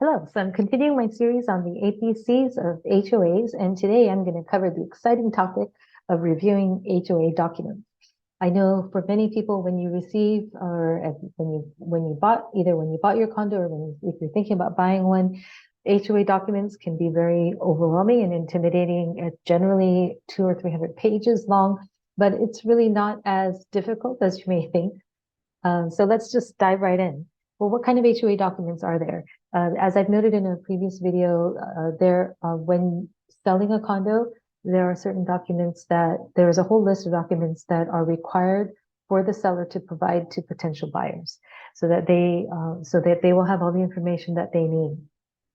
Hello, so I'm continuing my series on the APCs of HOAs, and today I'm going to cover the exciting topic of reviewing HOA documents. I know for many people, when you receive or when you bought your condo or if you're thinking about buying one, HOA documents can be very overwhelming and intimidating. It's generally 200 or 300 pages long, but it's really not as difficult as you may think. So let's just dive right in. Well, what kind of HOA documents are there? As I've noted in a previous video, when selling a condo, there are certain documents there's a whole list of documents that are required for the seller to provide to potential buyers so that they will have all the information that they need.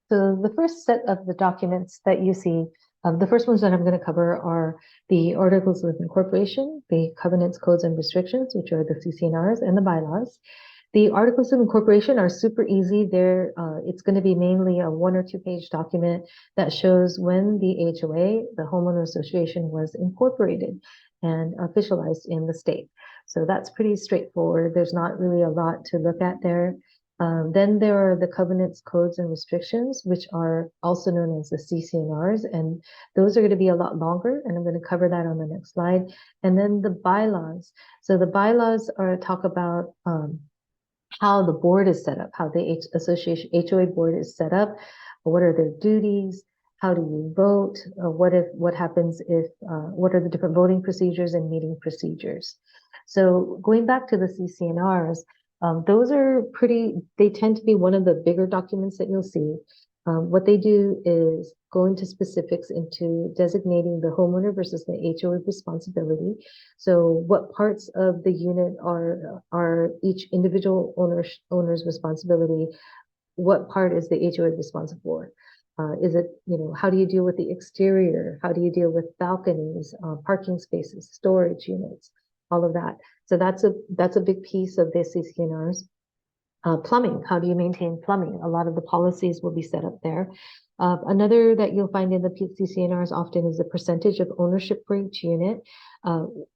So the first set of the documents that you see, the first ones that I'm going to cover are the Articles of Incorporation, the Covenants, Codes, and Restrictions, which are the CC&Rs, and the bylaws. The Articles of Incorporation are super easy. It's going to be mainly a 1 or 2 page document that shows when the HOA, the homeowner association, was incorporated and officialized in the state. So that's pretty straightforward. There's not really a lot to look at there. Then there are the Covenants, Codes, and Restrictions, which are also known as the CC&Rs, and those are going to be a lot longer, and I'm going to cover that on the next slide. And then the bylaws. So the bylaws talk about how the board is set up, how the association HOA board is set up, what are their duties, how do you vote, what happens if, what are the different voting procedures and meeting procedures. So going back to the CC&Rs, those they tend to be one of the bigger documents that you'll see. What they do is go into specifics into designating the homeowner versus the HOA responsibility. So what parts of the unit are each individual owner's responsibility? What part is the HOA responsible for? Is it, how do you deal with the exterior? How do you deal with balconies, parking spaces, storage units, all of that? So that's a big piece of the CC&Rs. Plumbing, how do you maintain plumbing? A lot of the policies will be set up there. Another that you'll find in the CC&Rs often is the percentage of ownership for each unit.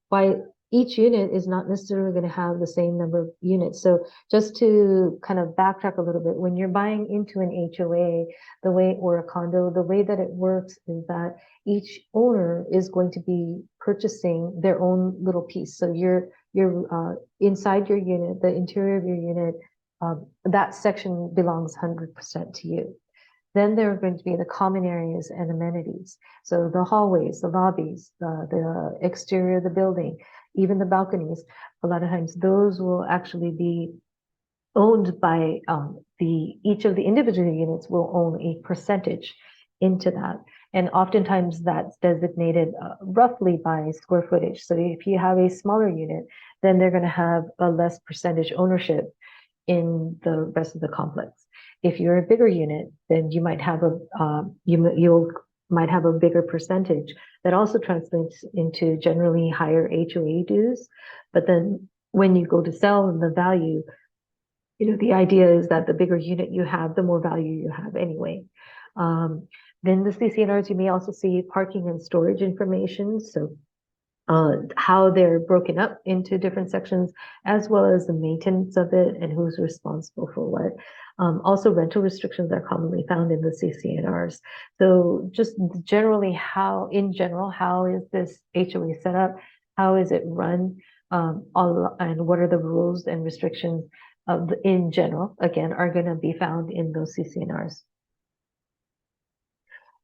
Why each unit is not necessarily going to have the same number of units. So just to kind of backtrack a little bit, when you're buying into an HOA, or a condo, the way that it works is that each owner is going to be purchasing their own little piece. So you're inside your unit, the interior of your unit, that section belongs 100% to you. Then there are going to be the common areas and amenities. So the hallways, the lobbies, the exterior of the building, even the balconies, a lot of times those will actually be owned by each of the individual units will own a percentage into that. And oftentimes that's designated roughly by square footage. So if you have a smaller unit, then they're going to have a less percentage ownership in the rest of the complex. If you're a bigger unit, then you might have you might have a bigger percentage that also translates into generally higher HOA dues. But then when you go to sell the value, the idea is that the bigger unit you have, the more value you have anyway. Then the CC&Rs, you may also see parking and storage information. So how they're broken up into different sections, as well as the maintenance of it and who's responsible for what. Also, rental restrictions are commonly found in the CC&Rs. So just generally, how is this HOA set up? How is it run? And what are the rules and restrictions in general, again, are going to be found in those CC&Rs.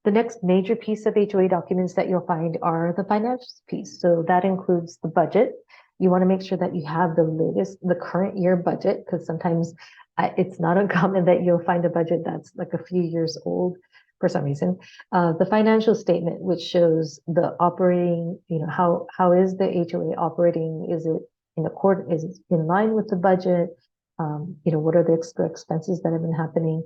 The next major piece of HOA documents that you'll find are the financials piece. So that includes the budget. You want to make sure that you have the current year budget, because sometimes it's not uncommon that you'll find a budget that's like a few years old for some reason. The financial statement, which shows the operating, how is the HOA operating? Is it is it in line with the budget? What are the extra expenses that have been happening?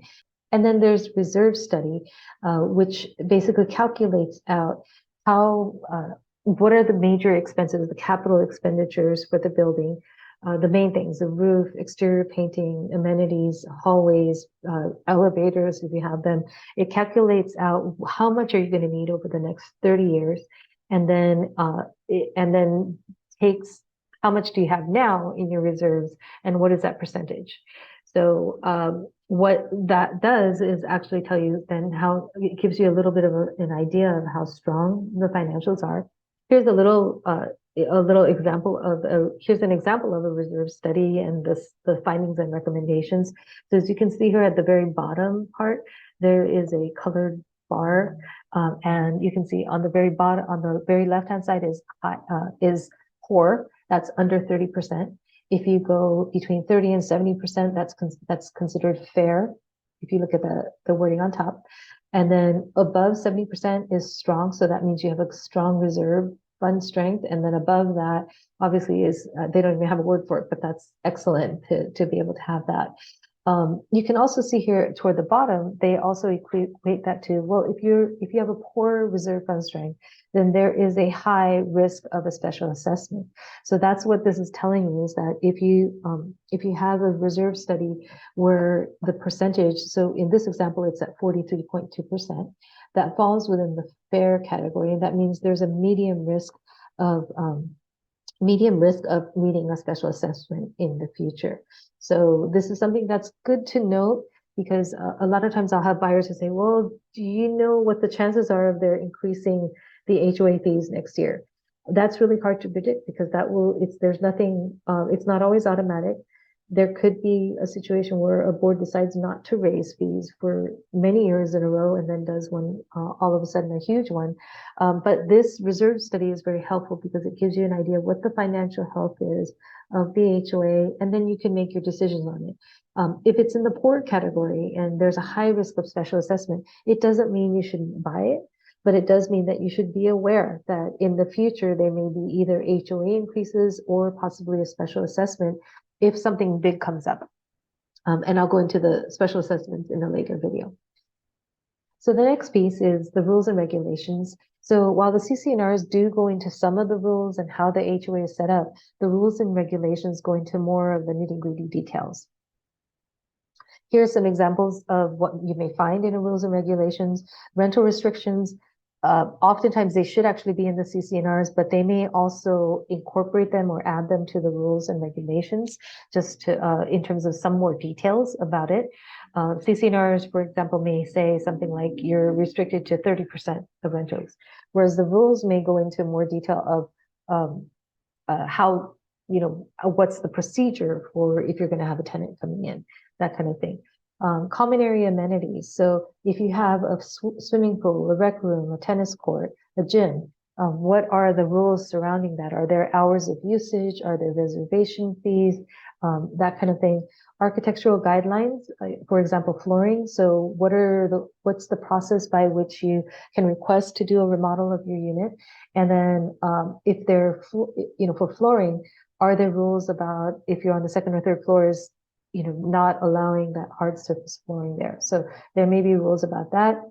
And then there's reserve study, which basically calculates out what are the major expenses, the capital expenditures for the building, the main things, the roof, exterior painting, amenities, hallways, elevators, if you have them. It calculates out how much are you going to need over the next 30 years, and then takes how much do you have now in your reserves, and what is that percentage? So what that does is actually tell you then how it gives you a little bit of an idea of how strong the financials are. Here's a little example of here's an example of a reserve study and the findings and recommendations. So as you can see here at the very bottom part, there is a colored bar, and you can see on the very bottom, on the very left-hand side is poor. That's under 30%. If you go between 30 and 70%, that's considered fair. If you look at the wording on top, and then above 70% is strong. So that means you have a strong reserve fund strength. And then above that, obviously, is they don't even have a word for it, but that's excellent to be able to have that. You can also see here toward the bottom, they also equate that to, well, if you have a poor reserve fund strength, then there is a high risk of a special assessment. So that's what this is telling you, is that if you have a reserve study where the percentage, so in this example, it's at 43.2%, that falls within the fair category. And that means there's a medium risk of needing a special assessment in the future. So this is something that's good to note, because a lot of times I'll have buyers who say, well, do you know what the chances are of their increasing the HOA fees next year? That's really hard to predict, because there's nothing, it's not always automatic. There could be a situation where a board decides not to raise fees for many years in a row and then does one all of a sudden, a huge one. But this reserve study is very helpful because it gives you an idea of what the financial health is of the HOA, and then you can make your decisions on it. If it's in the poor category and there's a high risk of special assessment, it doesn't mean you shouldn't buy it, but it does mean that you should be aware that in the future there may be either HOA increases or possibly a special assessment if something big comes up. And I'll go into the special assessments in a later video. So the next piece is the rules and regulations. So while the CC&Rs do go into some of the rules and how the HOA is set up, the rules and regulations go into more of the nitty-gritty details. Here are some examples of what you may find in the rules and regulations. Rental restrictions, oftentimes they should actually be in the CC&Rs, but they may also incorporate them or add them to the rules and regulations, just to in terms of some more details about it. CC&Rs, for example, may say something like you're restricted to 30% of rentals, whereas the rules may go into more detail of how, what's the procedure for if you're going to have a tenant coming in, that kind of thing. Common area amenities. So if you have a swimming pool, a rec room, a tennis court, a gym, what are the rules surrounding that? Are there hours of usage? Are there reservation fees? That kind of thing. Architectural guidelines, for example, flooring. So what's the process by which you can request to do a remodel of your unit? And then if they're, for flooring, are there rules about if you're on the second or third floors, not allowing that hard surface flooring there? So there may be rules about that.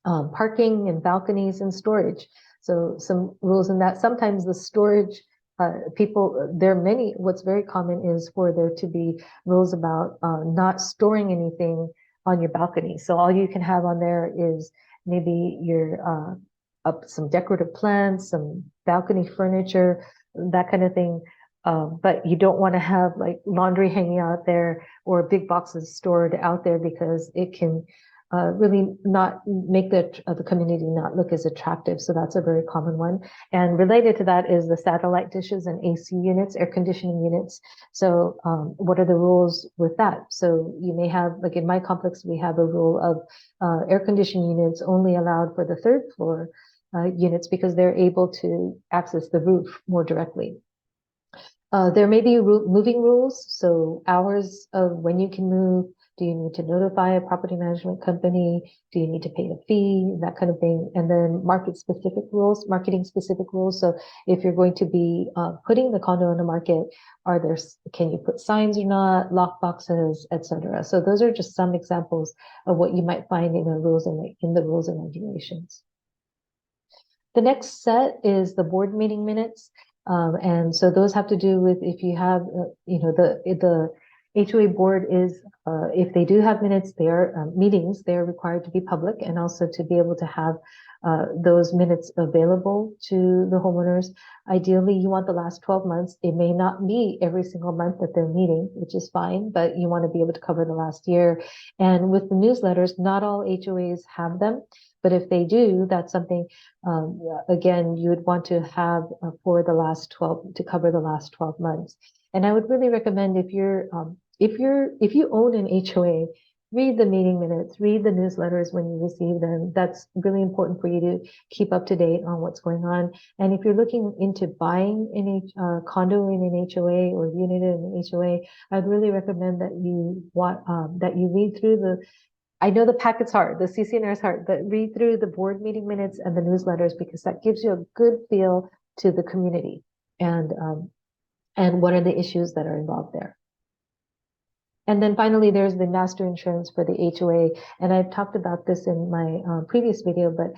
Parking and balconies and storage. So some rules in that. Sometimes the storage, what's very common is for there to be rules about not storing anything on your balcony. So all you can have on there is maybe your some decorative plants, some balcony furniture, that kind of thing. But you don't want to have like laundry hanging out there or big boxes stored out there, because it can really not make the community not look as attractive. So that's a very common one. And related to that is the satellite dishes and AC units, air conditioning units. So what are the rules with that? So you may have, like in my complex, we have a rule of air conditioning units only allowed for the third floor units, because they're able to access the roof more directly. There may be moving rules, so hours of when you can move. Do you need to notify a property management company? Do you need to pay a fee? That kind of thing. And then marketing specific rules. So if you're going to be putting the condo on the market, can you put signs or not, lock boxes, etc. So those are just some examples of what you might find in the rules and regulations. The next set is the board meeting minutes. And so those have to do with if you have, the HOA board is, if they do have minutes, meetings, they are required to be public, and also to be able to have those minutes available to the homeowners. Ideally, you want the last 12 months. It may not be every single month that they're meeting, which is fine, but you want to be able to cover the last year. And with the newsletters, not all HOAs have them, but if they do, that's something, again, you would want to have for the last 12, to cover the last 12 months. And I would really recommend if you own an HOA, read the meeting minutes, read the newsletters when you receive them. That's really important for you to keep up to date on what's going on. And if you're looking into buying a condo in an HOA or unit in an HOA, I'd really recommend that you read through I know the packet's hard, the CCNR is hard, but read through the board meeting minutes and the newsletters, because that gives you a good feel to the community and what are the issues that are involved there. And then finally, there's the master insurance for the HOA. And I've talked about this in my previous video, but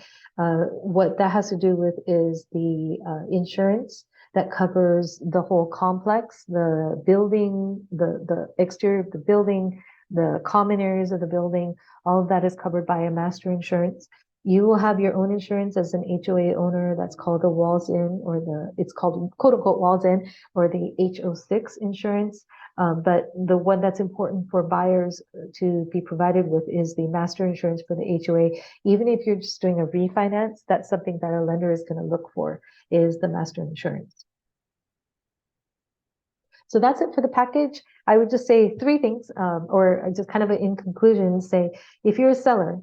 what that has to do with is the insurance that covers the whole complex, the building, the exterior of the building, the common areas of the building. All of that is covered by a master insurance. You will have your own insurance as an HOA owner. That's called the Walls In, or it's called quote unquote Walls In, or the HO6 insurance. But the one that's important for buyers to be provided with is the master insurance for the HOA. Even if you're just doing a refinance, that's something that a lender is going to look for, is the master insurance. So that's it for the package. I would just say three things, or just kind of in conclusion, say, if you're a seller,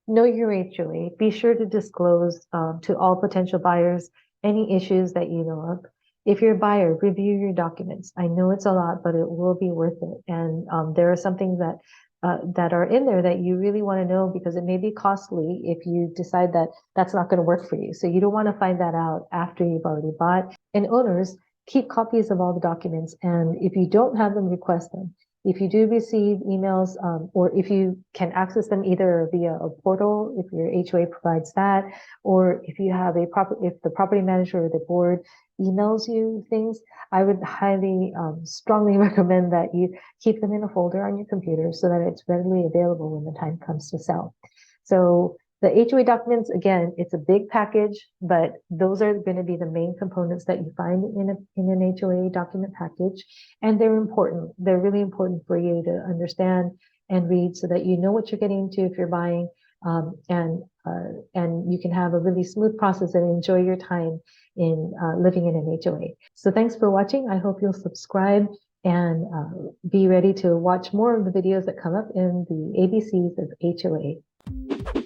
know your HOA. Be sure to disclose to all potential buyers any issues that you know of. If you're a buyer, review your documents. I know it's a lot, but it will be worth it. And there are some things that are in there that you really want to know, because it may be costly if you decide that that's not going to work for you. So you don't want to find that out after you've already bought. And owners, keep copies of all the documents. And if you don't have them, request them. If you do receive emails, or if you can access them either via a portal, if your HOA provides that, or if you have if the property manager or the board emails you things, I would highly, strongly recommend that you keep them in a folder on your computer so that it's readily available when the time comes to sell. So the HOA documents, again, it's a big package, but those are going to be the main components that you find in an HOA document package. And they're important. They're really important for you to understand and read so that you know what you're getting into if you're buying, and you can have a really smooth process and enjoy your time in living in an HOA. So thanks for watching. I hope you'll subscribe and be ready to watch more of the videos that come up in the ABCs of HOA.